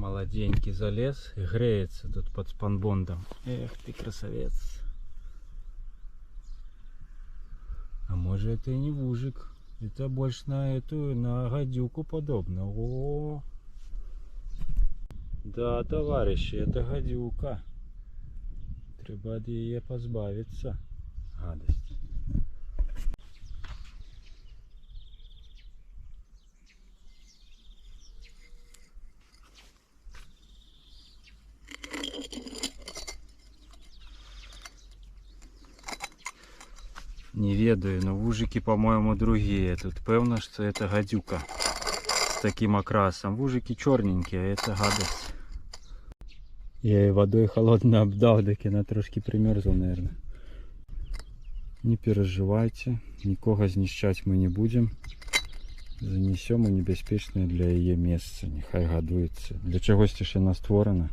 Молоденький залез и греется тут под спанбондом. Эх ты, красавец. А может это и не вужик. Это больше на гадюку подобно. О! Да, товарищи, это гадюка. Треба от її позбавиться. Гадость. Не ведаю, но вужики, по-моему, другие. Тут певно, что это гадюка с таким окрасом. Вужики черненькие, а это гадость. Я ее водой холодно обдал, так она трошки примерзла, наверное. Не переживайте, никого знищать мы не будем. Занесем у небезпечное для ее место. Нехай гадується. Для чогось ще вона створена.